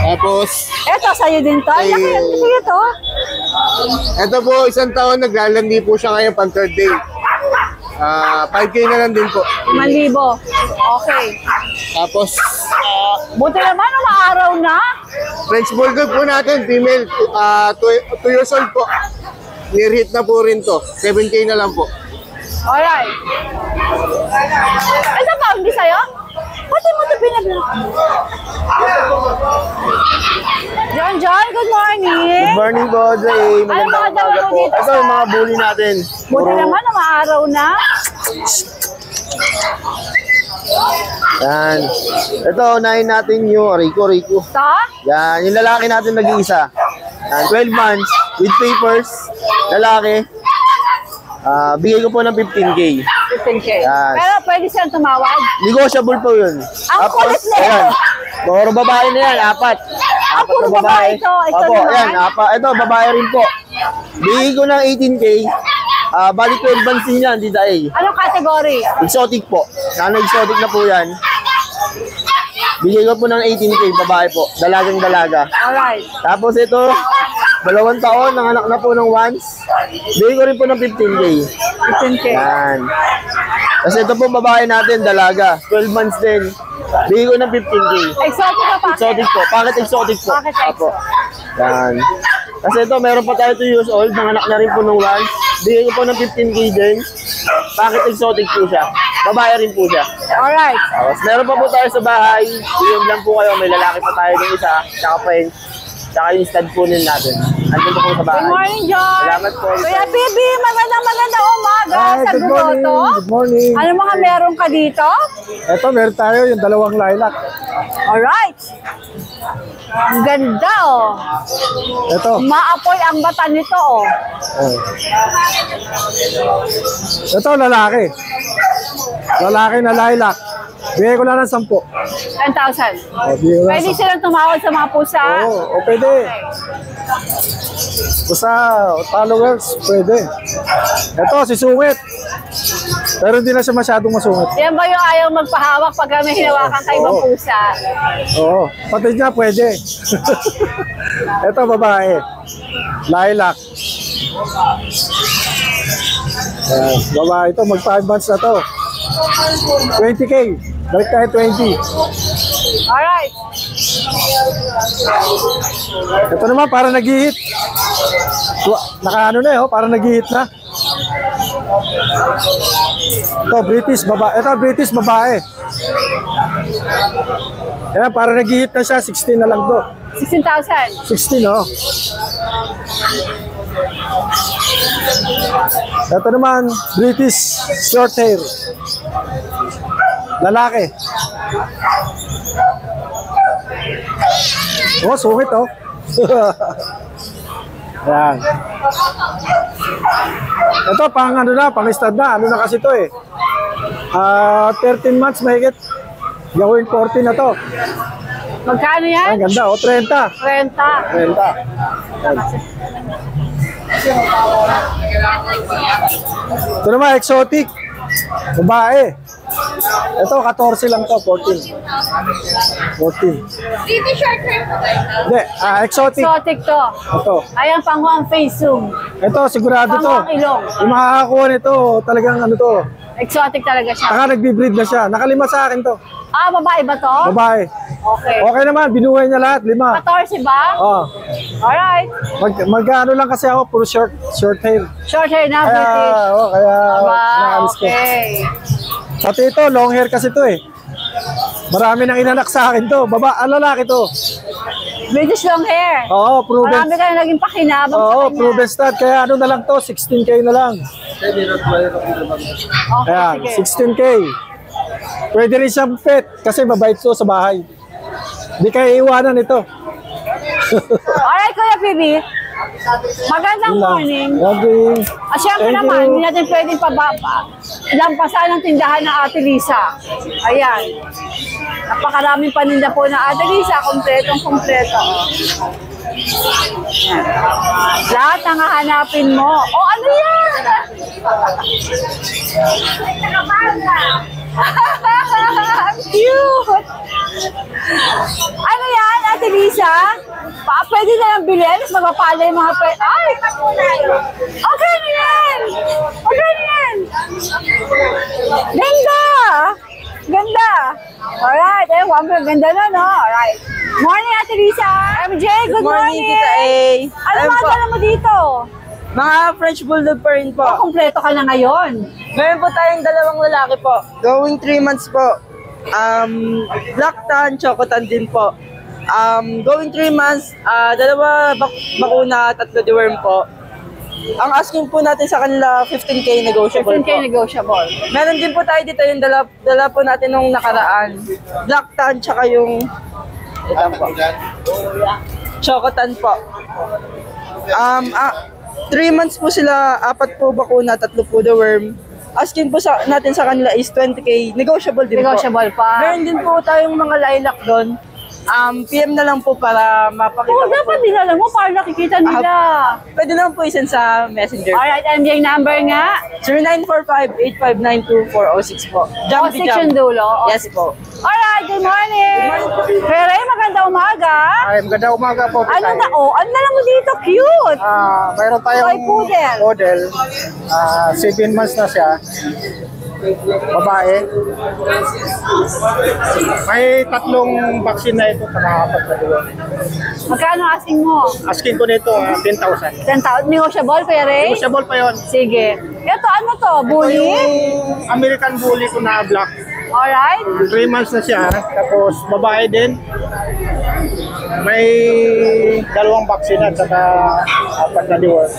Tapos, Eto, sa'yo din to. Ay, Eh. sige to. ito po, 1 taon, naglalandi po siya ngayon pang 3rd day. 5K na lang din po. 5,000. Okay. Tapos, Buti naman, umaaraw na. French Bulldog po natin, female, 2 years old po. Near hit na po rin to. 7K na lang po. Alright. Ito pa, hindi sa'yo? Pati mo ito pinag- John, good morning. Good morning po, Jay. Ano mga dala mo dito? Ito, yung mga bully natin. Buti naman, umaaraw na. Yan. Ito, unahin natin yung Rico. Ito? Yan, yung lalaki natin nag-iisa. Yan, 12 months, with papers, lalaki. Bigay ko po ng 15K. 15K. Yes. Pero pwede siyang tumawad. Negotiable po yun. Ang kulit na ayan. yun. Puro babae na yan, 4. Ah, puro babae ito. Ito Opo, naman. ayan, ito, babae rin po. Bigay ko ng 18K. Bali 12 months din yan, Tita A. Anong category? Exotic po. Exotic na po yan. Bigay ko po ng 18K, babae po. Dalagang dalaga. Alright. Tapos ito, 2 taon, nanganak na po ng once. Bigay ko rin po ng 15K. 15K. Yan. Kasi ito po babae natin, dalaga. 12 months din. Bigay ko ng 15K. Exotic ka pa? Exotic po. Packet exotic po. Packet Apo. Yan. Kasi ito, meron pa tayo 2 years old. Nanganak na rin po ng once. Bigay ko po ng 15K din. Packet exotic po siya. Babae rin po siya. Alright. Tapos meron pa po tayo sa bahay. Iyon lang po kayo. May lalaki pa tayo ng isa. Tsaka French. Tsaka yung stud po natin. Andun po sa bahay. Good morning, John. Salamat po. Kuya Bibi, maganda umaga sa Good morning. Grotto. Good morning. Ano mga meron ka dito? Ito, meron tayo yung 2 lilac. Alright. Ang ganda, oh. Ito. Maapoy ang bata nito, oh. Oh. Ito, lalaki. Lalaki na lilac. Bigay ko lang ng 10. 10,000. Bigay ko lang Pwede ng 10. silang tumawad sa mga pusa? Oo, pwede. Basta followers, pwede. Ito, si Sungit. Pero hindi na siya masyadong masungit. Yan ba yung ayaw magpahawak pag may hinawakan kayo ibang Oo. pusa? Oo, pati niya pwede. Ito, babae. Lilac. Ayan, babae ito, mag 5 months na to. 20K. Balik tayo 20. Alright. Ito naman, para nag-hit. Naka-ano na eh, para nag-hit na. Ito, British babae. Ito, British babae. Ayan, para nag-hit na siya, 16 na lang to. 16,000. 16, oh. Ito naman, British short hair. Lalaki. Oh, sungit, oh. Yan. Ito, pang ano na, pang stud na. Ano na kasi to eh. 13 months mahigit. Gawin 14 na to. Magkano yan? Ang ganda, oh, 30. 30. 30. Yan. Ito naman, exotic. Babae. Ito, 14 lang to, 14. 14. Hindi, exotic. Exotic to. Ito. Ayan, panghuang face zoom. Ito, sigurado to. Panghuang ilong. Yung makakakuha nito, talagang ano to. Exotic talaga siya. Saka nagbi-breed na siya. Nakalima sa akin to. Ah, babae ba to? Babae. Okay. Okay naman, binuhay niya lahat, 5. 14 ba? Oh. Alright. Mag-ano lang kasi ako, puro short hair. Short hair na, Kaya, British. kaya Aba, naalis ko. okay. Pati ito, long hair kasi to eh. Marami nang inanak sa akin to. Lalaki to. British long hair. Oo, proven. Marami ka na naging pakinabang sa Oo, kanya. proven stud. Kaya ano na lang to, 16K na lang. Okay, Ayan, sige. 16K. Pwede rin siyang pet kasi mabait to sa bahay. Hindi kayo iiwanan ito. Alright, Kuya Pibi. Magandang morning. Okay. At syempre naman, hindi natin pwedeng lampasan ang tindahan ng Ate Lisa. Ayan. Napakaraming paninda po ng Ate Lisa. Kompletong-kompleto. Lahat ang hahanapin mo. Oh, ano yan? Cute! Ano yan, Ate Lisa? Pwede na lang bilhin, magpapala yung mga Ay! Okay na yan! Okay na yan! Ganda! Ganda! Alright, ganda na, no? Alright. Morning, Ate Lisa! MJ, good morning! Tita A. Ano mga dala mo dito? Mga French Bulldog pa rin po. Kompleto ka na ngayon. Meron po tayong dalawang lalaki po. Going 3 months po. Black tan, chocotan din po. Going 3 months, dalawa bakuna, 3 deworm po. Ang asking po natin sa kanila, 15K negotiable 15K po. negotiable. Meron din po tayo dito yung dala po natin nung nakaraan. Black tan, tsaka yung ito po. Chocotan po. 3 months po sila, 4 po bakuna, 3 po the worm. Asking po natin sa kanila is 20K. Negotiable din Negotiable po. pa. Meron din po tayong mga lilac doon. PM na lang po para mapakita Oo, dapat dinala mo para nakikita nila. Pwede naman po isend sa messenger. Alright, MJ number nga. 0945-859-2406 po. Jump to 6 jump. yung dulo. Yes po. Alright, good morning. Pere, maganda umaga. Ay, maganda umaga po. Ano na, ano na lang mo dito? Cute. Mayroon tayong Toy poodle. model. 7 months na siya. Babae. May 3 vaccine na ito. Magkano asking mo? Asking ko nito, 10,000. 10,000. Negotiable, Pere? Negotiable pa yun. Sige. Ito, ano to? Bully? Yung American Bully ko na black. Alright. 3 months na siya. Tapos babae din. May 2 vaccine at saka 4 na deworm.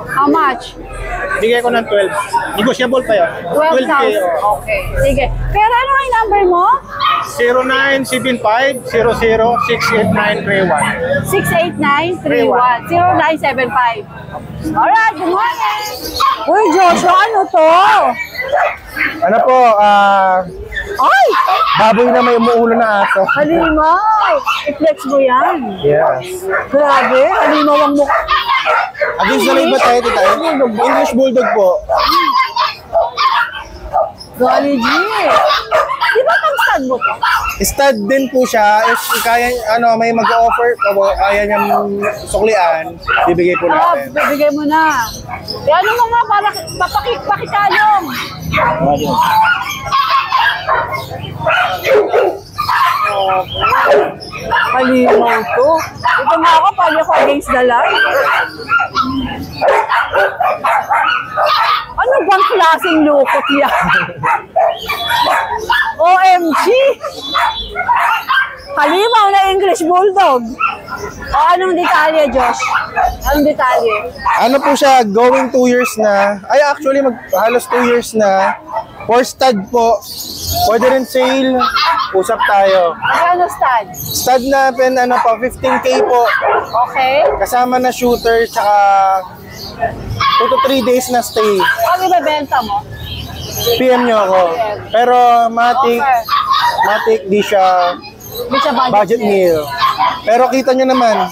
How much? Bigay ko ng 12. Negotiable pa yun. 12,000. Okay. Sige. Pero ano ang number mo? 0975-00-68931. 68931. 0975. Alright, good morning. Uy, Joshua, ano to? Ano po, Ay! baboy na may umuulo na aso. Halimaw! I-flex mo yan. Yes. Grabe, halimaw ang mukha. Against the line ba tayo, tita? English Bulldog po. Golly G. Di ba pang stud mo to? Stud din po siya. If kaya, may mag-offer, kaya niyang suklian, bibigay po natin. Bibigay mo na. E ano mo nga, para pakitalong. Halimaw to. Ito nga ako, pali ako against the line. Ano bang klaseng lukot yan? OMG! Halimaw na English Bulldog. O anong detalye, Josh? Anong detalye? Ano po siya, going 2 years na. Ay, actually, halos 2 years na. For stud po. Pwede rin sale. Usap tayo. Ano stud? Stud na, 15K po. Okay. Kasama na shooter, tsaka 2 to 3 days na stay. Ano ibebenta mo? PM nyo ako. Pero Matic, di siya budget meal. Pero kita nyo naman.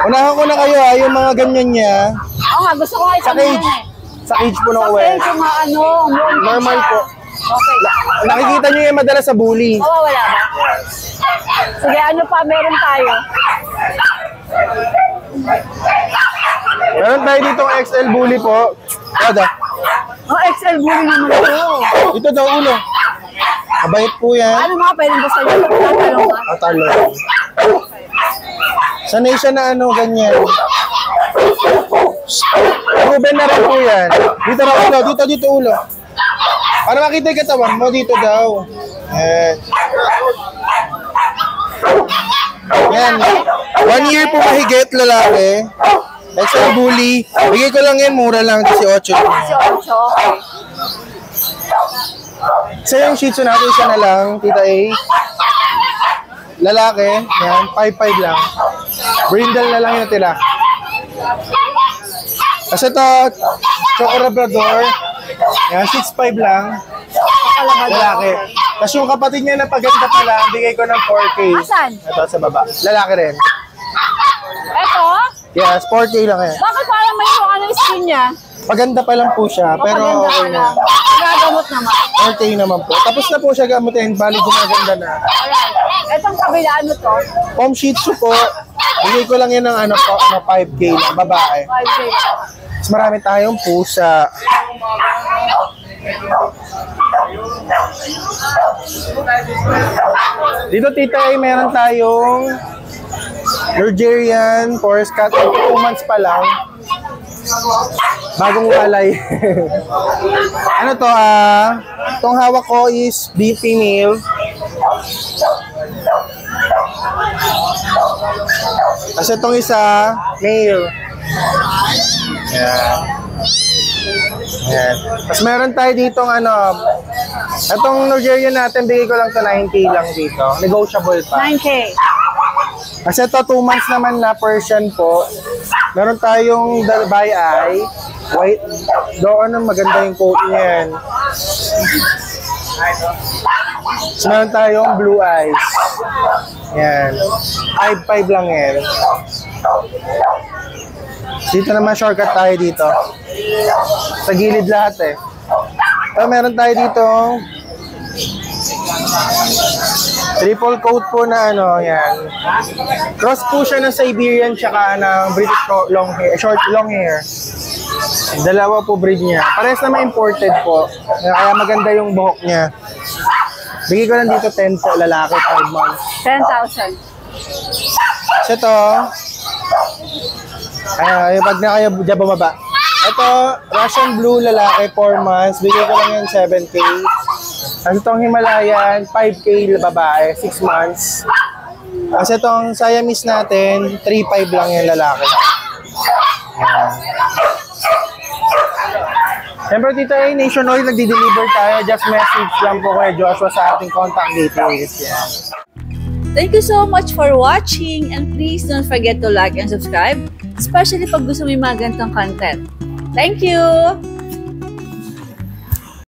Unahan ko na kayo, yung mga ganyan niya. Oo nga, gusto ko nga Sa cage. Sa cage po ng Sa uwi. cage, yung mga Normal po. Okay. Nakikita nyo yung madalas sa bully. Wala ba? Sige, ano pa meron tayo? Meron tayo dito XL bully po. Kada. Oh, XL bully naman ito. Dito daw ulo. Mabait po yan. Ano mga pwedeng basta nyo? Tatalong ba? Tatalo. Sanay siya na ganyan. Ruben na rin po yan. Dito na ulo, dito ulo. Para makita yung katawan mo, dito daw. Yan. 1 year po mahigit lalaki. XL bully. Bigay ko lang yan, mura lang, 18. 18, okay. Sa yung shih tzu natin, isa na lang, tita A. Lalaki, yan, 5'5 lang. Brindle na lang yung natira. Kasi ito, Choco Labrador. Yan, 6'5 lang. Lalaki. Tapos yung kapatid niya na paganda pala, bigay ko ng 4K. Asan? Ito sa baba. Lalaki rin. Eto? Yes, 4K lang yan. Bakit parang may yung ano yung skin niya? Paganda pa lang po siya, pero Mapaganda okay ka na. Gagamot naman. 4K naman po. Tapos na po siya gamutin, bali gumaganda na. Alright. Etong kabila, ano to? Pom Shih Tzu po, bigay ko lang yan ng 5K lang, babae. 5K. Mas marami tayong pusa. Dito tita ay meron tayong Nigerian Forest Cat, 2 months pa lang. Bagong walay. Ano to itong hawak ko is female. Kasi itong isa, male. Yan. Yan. Tapos meron tayo ditong itong Nigerian natin, bigay ko lang to 9K lang dito. Negotiable pa. 9K. Kasi ito 2 months naman na Persian po. Meron tayong Dalbay Eye. White. Doon maganda yung coat niyan. So, meron tayong Blue Eyes. Yan. 5'5 lang yan. Dito naman shortcut tayo dito. Sa gilid lahat eh. So, meron tayo dito triple coat po na yan. Cross po siya ng Siberian tsaka ng British long hair, long hair. Dalawa po breed niya. Parehas naman imported po. Kaya maganda yung buhok niya. Bigay ko lang dito 10 po, lalaki, 5 months. 10,000. So ito, yung pag na kayo dyan bumaba. Ito, Russian Blue, lalaki, 4 months. Bigay ko lang yan 7K. Kasi itong Himalayan, 5K babae, 6 months. Kasi itong Siamese natin, 3.5 lang yung lalaki. Yan. Siyempre dito ay nationwide, nagdi-deliver tayo. Just message lang po kay Joshua sa ating contact details. Yan. Thank you so much for watching and please don't forget to like and subscribe, especially pag gusto mo yung mga ganitong content. Thank you!